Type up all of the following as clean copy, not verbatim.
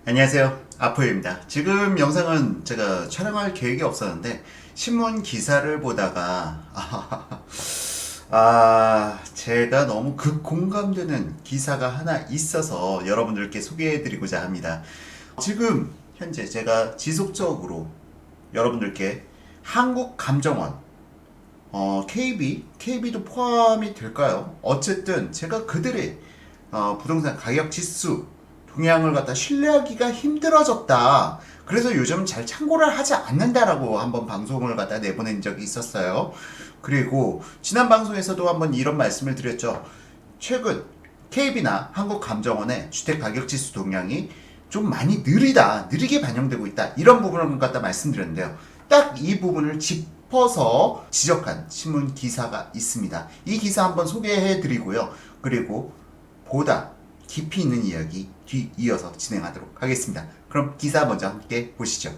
안녕하세요. 아포입니다. 지금 영상은 제가 촬영할 계획이 없었는데 신문 기사를 보다가 제가 너무 공감되는 기사가 하나 있어서 여러분들께 소개해드리고자 합니다. 지금 현재 제가 지속적으로 여러분들께 한국감정원 KB도 포함이 될까요? 어쨌든 제가 그들의 부동산 가격 지수 동향을 갖다 신뢰하기가 힘들어졌다. 그래서 요즘 잘 참고를 하지 않는다라고 한번 방송을 갖다 내보낸 적이 있었어요. 그리고 지난 방송에서도 한번 이런 말씀을 드렸죠. 최근 KB나 한국감정원의 주택가격지수 동향이 좀 많이 느리게 반영되고 있다. 이런 부분을 갖다 말씀드렸는데요. 딱 이 부분을 짚어서 지적한 신문 기사가 있습니다. 이 기사 한번 소개해 드리고요. 그리고 보다 깊이 있는 이야기 뒤이어서 진행하도록 하겠습니다. 그럼 기사 먼저 함께 보시죠.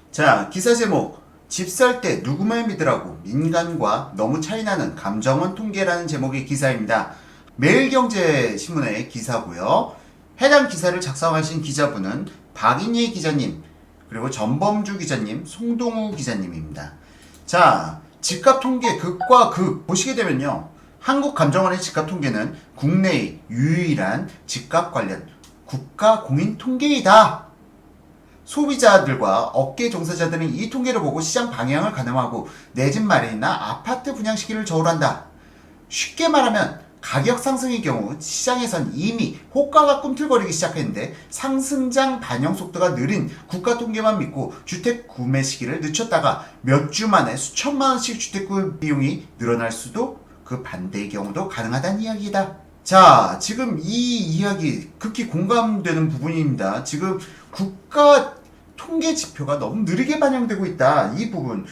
자, 기사 제목. 집 살 때 누구말 믿으라고 민간과 너무 차이나는 감정원 통계라는 제목의 기사입니다. 매일경제신문의 기사고요. 해당 기사를 작성하신 기자분은 박인희 기자님, 그리고 전범주 기자님, 송동우 기자님입니다. 자, 집값 통계 극과 극 보시게 되면요. 한국감정원의 집값 통계는 국내의 유일한 집값 관련 국가 공인 통계이다. 소비자들과 업계 종사자들은 이 통계를 보고 시장 방향을 가늠하고 내 집 마련이나 아파트 분양 시기를 저울한다. 쉽게 말하면 가격 상승의 경우 시장에선 이미 호가가 꿈틀거리기 시작했는데 상승장 반영 속도가 느린 국가 통계만 믿고 주택 구매 시기를 늦췄다가 몇 주 만에 수천만 원씩 주택 구매 비용이 늘어날 수도 그 반대의 경우도 가능하다는 이야기다. 자, 지금 이 이야기 극히 공감되는 부분입니다. 지금 국가 통계 지표가 너무 느리게 반영되고 있다. 이 부분.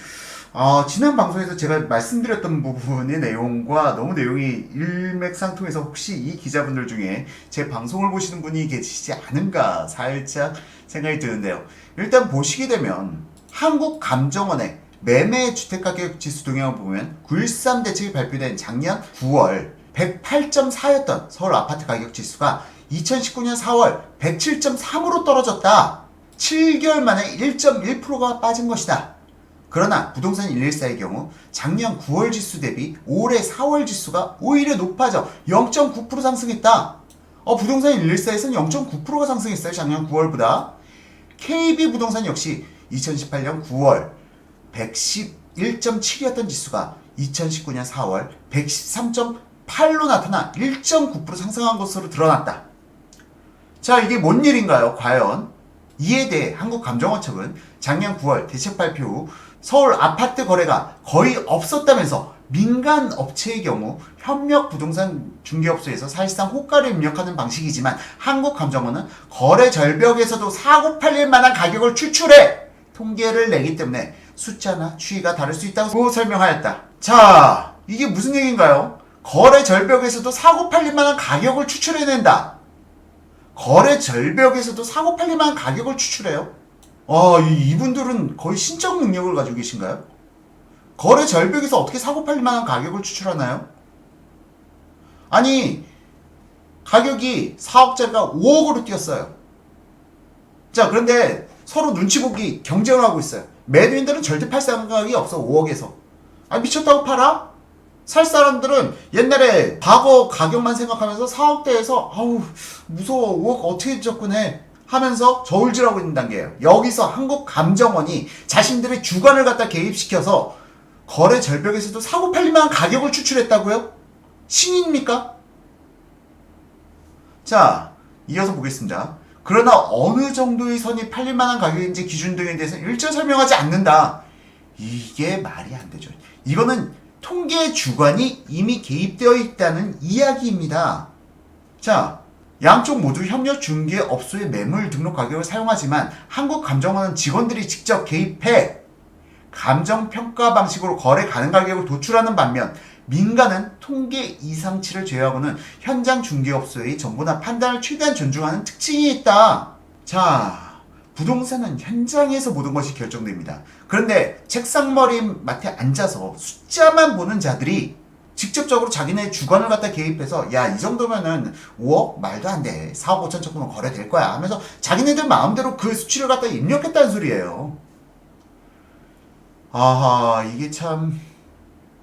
지난 방송에서 제가 말씀드렸던 부분의 내용과 너무 내용이 일맥상통해서 혹시 이 기자분들 중에 제 방송을 보시는 분이 계시지 않은가 살짝 생각이 드는데요. 일단 보시게 되면 한국감정원의 매매 주택가격 지수 동향을 보면 9.13 대책이 발표된 작년 9월 108.4였던 서울 아파트 가격 지수가 2019년 4월 107.3으로 떨어졌다. 7개월 만에 1.1%가 빠진 것이다. 그러나 부동산 114의 경우 작년 9월 지수 대비 올해 4월 지수가 오히려 높아져 0.9% 상승했다. 부동산 114에서는 0.9%가 상승했어요. 작년 9월보다. KB 부동산 역시 2018년 9월 111.7이었던 지수가 2019년 4월 113.8로 나타나 1.9% 상승한 것으로 드러났다. 자, 이게 뭔 일인가요? 과연? 이에 대해 한국감정원 측은 작년 9월 대책 발표 후 서울 아파트 거래가 거의 없었다면서 민간 업체의 경우 협력 부동산 중개업소에서 사실상 호가를 입력하는 방식이지만 한국감정원은 거래 절벽에서도 사고 팔릴 만한 가격을 추출해 통계를 내기 때문에 숫자나 추이가 다를 수 있다고 설명하였다. 자, 이게 무슨 얘기인가요? 거래 절벽에서도 사고 팔릴 만한 가격을 추출해낸다. 거래 절벽에서도 사고 팔릴 만한 가격을 추출해요? 이분들은 거의 신적 능력을 가지고 계신가요? 거래 절벽에서 어떻게 사고 팔릴 만한 가격을 추출하나요? 아니, 가격이 4억짜리가 5억으로 뛰었어요. 자, 그런데 서로 눈치 보기 경쟁을 하고 있어요. 매도인들은 절대 팔 생각이 없어. 5억에서. 미쳤다고 팔아? 살 사람들은 옛날에 과거 가격만 생각하면서 4억대에서 무서워 5억 어떻게 접근해 하면서 저울질하고 있는 단계예요. 여기서 한국감정원이 자신들의 주관을 갖다 개입시켜서 거래 절벽에서도 사고 팔릴 만한 가격을 추출했다고요? 신입니까? 자, 이어서 보겠습니다. 그러나 어느 정도의 선이 팔릴 만한 가격인지 기준 등에 대해서 일절 설명하지 않는다. 이게 말이 안 되죠. 이거는 통계 주관이 이미 개입되어 있다는 이야기입니다. 자, 양쪽 모두 협력 중개업소의 매물 등록 가격을 사용하지만 한국감정원은 직원들이 직접 개입해 감정평가 방식으로 거래 가능 가격을 도출하는 반면 민간은 통계 이상치를 제외하고는 현장 중개업소의 정보나 판단을 최대한 존중하는 특징이 있다. 자, 부동산은 현장에서 모든 것이 결정됩니다. 그런데 책상머리 맡에 앉아서 숫자만 보는 자들이 직접적으로 자기네 주관을 갖다 개입해서 야, 이 정도면은 5억? 말도 안 돼. 4억 5천 조금은 거래될 거야 하면서 자기네들 마음대로 그 수치를 갖다 입력했다는 소리예요. 아하, 이게 참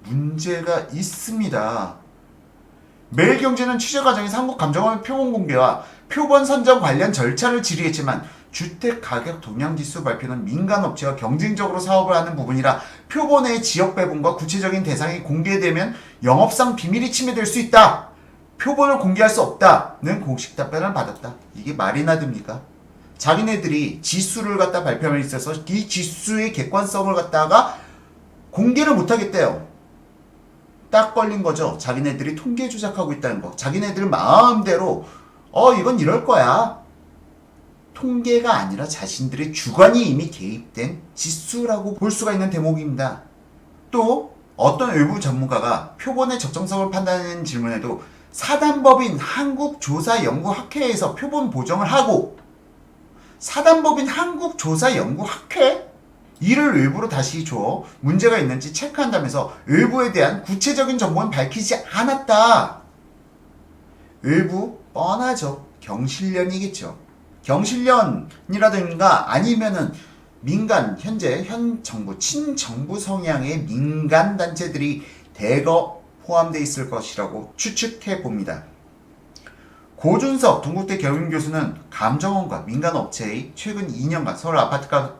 문제가 있습니다. 매일경제는 취재 과정에서 한국감정원 표본 공개와 표본 선정 관련 절차를 질의했지만 주택가격 동향지수 발표는 민간업체와 경쟁적으로 사업을 하는 부분이라 표본의 지역 배분과 구체적인 대상이 공개되면 영업상 비밀이 침해될 수 있다. 표본을 공개할 수 없다는 공식 답변을 받았다. 이게 말이나 됩니까? 자기네들이 지수를 갖다 발표함에 있어서 이 지수의 객관성을 갖다가 공개를 못하겠대요. 딱 걸린 거죠. 자기네들이 통계 조작하고 있다는 거. 자기네들 마음대로 이건 이럴 거야. 통계가 아니라 자신들의 주관이 이미 개입된 지수라고 볼 수가 있는 대목입니다. 또 어떤 외부 전문가가 표본의 적정성을 판단하는 질문에도 사단법인 한국조사연구학회에서 표본 보정을 하고 사단법인 한국조사연구학회? 이를 외부로 다시 줘 문제가 있는지 체크한다면서 외부에 대한 구체적인 정보는 밝히지 않았다. 외부 뻔하죠. 경실련이겠죠. 경실련이라든가 아니면은 민간 현재 현 정부 친정부 성향의 민간 단체들이 대거 포함되어 있을 것이라고 추측해 봅니다. 고준석 동국대 경영교수는 감정원과 민간 업체의 최근 2년간 서울 아파트가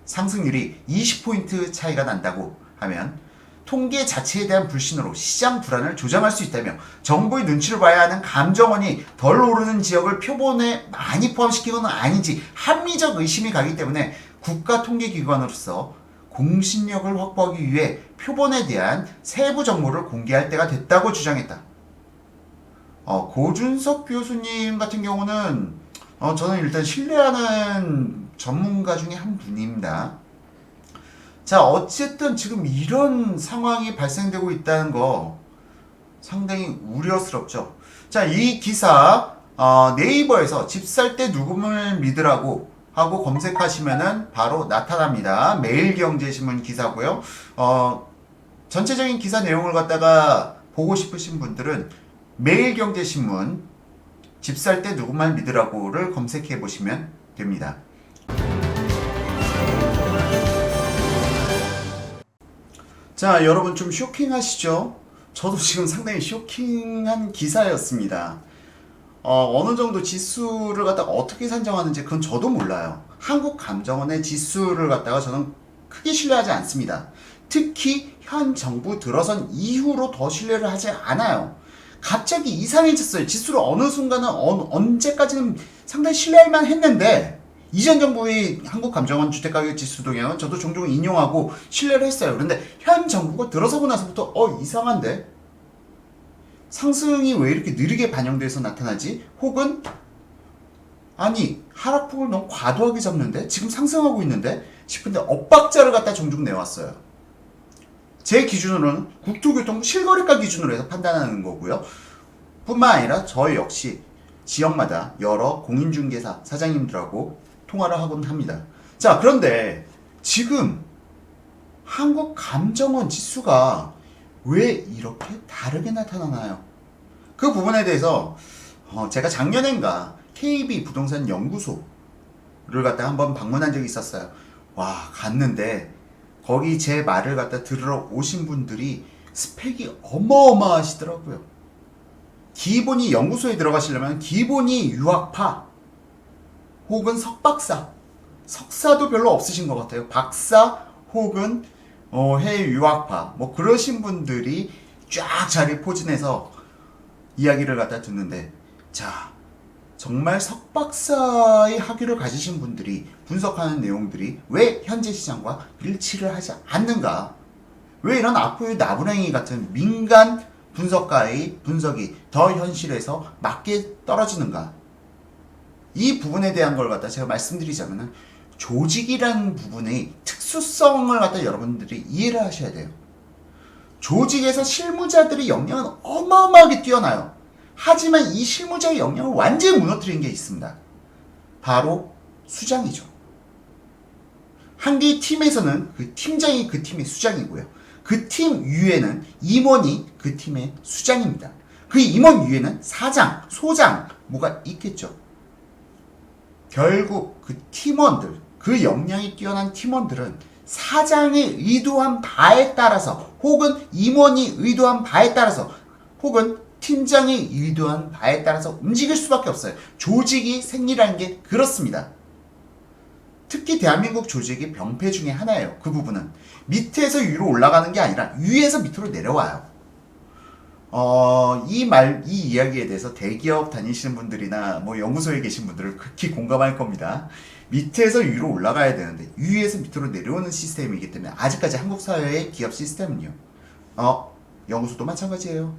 상승률이 20포인트 차이가 난다고 하면 통계 자체에 대한 불신으로 시장 불안을 조장할 수 있다며 정부의 눈치를 봐야 하는 감정원이 덜 오르는 지역을 표본에 많이 포함시키고는 아닌지 합리적 의심이 가기 때문에 국가통계기관으로서 공신력을 확보하기 위해 표본에 대한 세부 정보를 공개할 때가 됐다고 주장했다. 고준석 교수님 같은 경우는 저는 일단 신뢰하는 전문가 중에 한 분입니다. 자, 어쨌든 지금 이런 상황이 발생되고 있다는 거 상당히 우려스럽죠. 자, 이 기사 네이버에서 집 살 때 누구를 믿으라고 하고 검색하시면은 바로 나타납니다. 매일경제신문 기사고요. 전체적인 기사 내용을 갖다가 보고 싶으신 분들은 매일경제신문 집 살 때 누구만 믿으라고를 검색해 보시면 됩니다. 자, 여러분 좀 쇼킹하시죠? 저도 지금 상당히 쇼킹한 기사였습니다. 어느 정도 지수를 갖다가 어떻게 산정하는지 그건 저도 몰라요. 한국감정원의 지수를 갖다가 저는 크게 신뢰하지 않습니다. 특히 현 정부 들어선 이후로 더 신뢰를 하지 않아요. 갑자기 이상해졌어요. 지수를 어느 순간은 언제까지는 상당히 신뢰할 만 했는데 이전 정부의 한국감정원 주택가격 지수 동향은 저도 종종 인용하고 신뢰를 했어요. 그런데 현 정부가 들어서고 나서부터 이상한데? 상승이 왜 이렇게 느리게 반영돼서 나타나지? 혹은 아니 하락폭을 너무 과도하게 잡는데? 지금 상승하고 있는데? 싶은데 엇박자를 갖다 종종 내왔어요. 제 기준으로는 국토교통부 실거래가 기준으로 해서 판단하는 거고요. 뿐만 아니라 저 역시 지역마다 여러 공인중개사 사장님들하고 통화를 하곤 합니다. 자, 그런데 지금 한국감정원 지수가 왜 이렇게 다르게 나타나나요? 그 부분에 대해서 제가 작년엔가 KB 부동산 연구소를 갖다 한번 방문한 적이 있었어요. 와, 갔는데 거기 제 말을 갖다 들으러 오신 분들이 스펙이 어마어마하시더라고요. 기본이 연구소에 들어가시려면 기본이 유학파 혹은 석박사, 석사도 별로 없으신 것 같아요. 박사 혹은 해외 유학파 뭐 그러신 분들이 쫙 자리 포진해서 이야기를 갖다 듣는데, 자, 정말 석박사의 학위를 가지신 분들이 분석하는 내용들이 왜 현재 시장과 일치를 하지 않는가? 왜 이런 아포유 나부랭이 같은 민간 분석가의 분석이 더 현실에서 맞게 떨어지는가? 이 부분에 대한 걸 갖다 제가 말씀드리자면은 조직이라는 부분의 특수성을 갖다 여러분들이 이해를 하셔야 돼요. 조직에서 실무자들의 역량은 어마어마하게 뛰어나요. 하지만 이 실무자의 역량을 완전히 무너뜨린 게 있습니다. 바로 수장이죠. 한 개의 팀에서는 그 팀장이 그 팀의 수장이고요. 그 팀 위에는 임원이 그 팀의 수장입니다. 그 임원 위에는 사장, 소장 뭐가 있겠죠. 결국 그 팀원들, 그 역량이 뛰어난 팀원들은 사장이 의도한 바에 따라서 혹은 임원이 의도한 바에 따라서 혹은 팀장이 의도한 바에 따라서 움직일 수밖에 없어요. 조직이 생리라는 게 그렇습니다. 특히 대한민국 조직의 병폐 중에 하나예요. 그 부분은 밑에서 위로 올라가는 게 아니라 위에서 밑으로 내려와요. 이 이야기에 대해서 대기업 다니시는 분들이나 뭐 연구소에 계신 분들은 극히 공감할 겁니다. 밑에서 위로 올라가야 되는데 위에서 밑으로 내려오는 시스템이기 때문에 아직까지 한국 사회의 기업 시스템은요. 연구소도 마찬가지예요.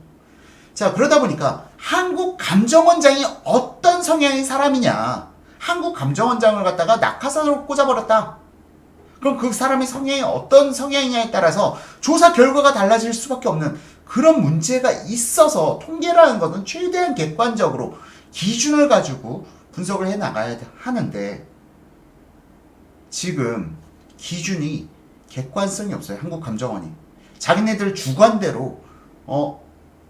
자, 그러다 보니까 한국 감정원장이 어떤 성향의 사람이냐. 한국 감정원장을 갖다가 낙하산으로 꽂아버렸다. 그럼 그 사람의 성향이 어떤 성향이냐에 따라서 조사 결과가 달라질 수밖에 없는 그런 문제가 있어서 통계라는 것은 최대한 객관적으로 기준을 가지고 분석을 해 나가야 하는데 지금 기준이 객관성이 없어요. 한국감정원이. 자기네들 주관대로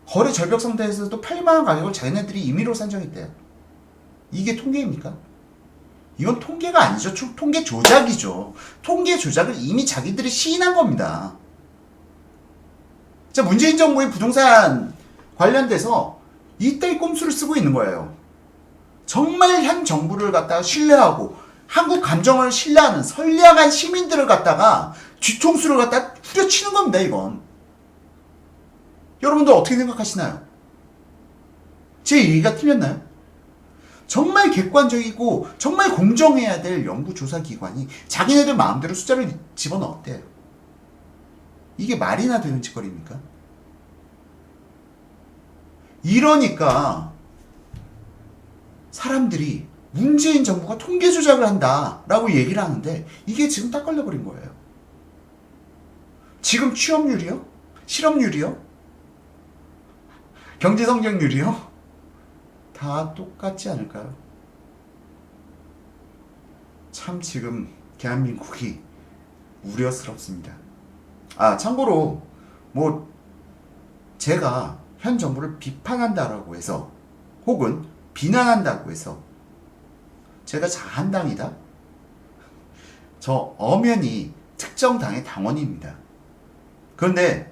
거래 절벽 상태에서도 팔릴만한 가격을 자기네들이 임의로 산정했대요. 이게 통계입니까? 이건 통계가 아니죠. 통계 조작이죠. 통계 조작을 이미 자기들이 시인한 겁니다. 자, 문재인 정부의 부동산 관련돼서 이따위 꼼수를 쓰고 있는 거예요. 정말 현 정부를 갖다가 신뢰하고 한국 감정을 신뢰하는 선량한 시민들을 갖다가 뒤통수를 갖다가 후려치는 겁니다, 이건. 여러분들 어떻게 생각하시나요? 제 얘기가 틀렸나요? 정말 객관적이고 정말 공정해야 될 연구조사기관이 자기네들 마음대로 숫자를 집어넣었대요. 이게 말이나 되는 짓거리입니까? 이러니까 사람들이 문재인 정부가 통계 조작을 한다라고 얘기를 하는데 이게 지금 딱 걸려버린 거예요. 지금 취업률이요? 실업률이요? 경제성장률이요? 다 똑같지 않을까요? 참 지금 대한민국이 우려스럽습니다. 참고로 뭐 제가 현 정부를 비판한다라고 해서 혹은 비난한다고 해서 제가 자한당이다? 저 엄연히 특정 당의 당원입니다. 그런데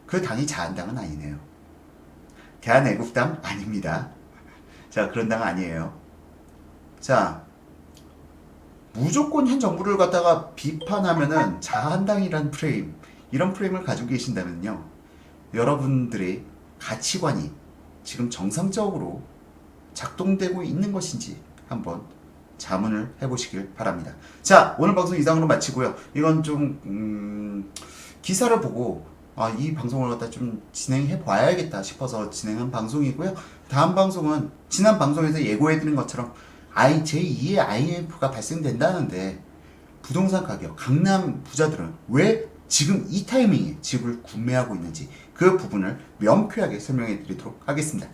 그 당이 자한당은 아니네요. 대한애국당 아닙니다. 자, 그런 당 아니에요. 자, 무조건 현 정부를 갖다가 비판하면은 자한당이란 프레임, 이런 프레임을 가지고 계신다면요, 여러분들의 가치관이 지금 정상적으로 작동되고 있는 것인지 한번 자문을 해보시길 바랍니다. 자, 오늘 방송 이상으로 마치고요. 이건 좀 기사를 보고 이 방송을 갖다 좀 진행해 봐야겠다 싶어서 진행한 방송이고요. 다음 방송은 지난 방송에서 예고해드린 것처럼 제2의 IMF가 발생된다는데 부동산 가격, 강남 부자들은 왜 지금 이 타이밍에 집을 구매하고 있는지 그 부분을 명쾌하게 설명해 드리도록 하겠습니다.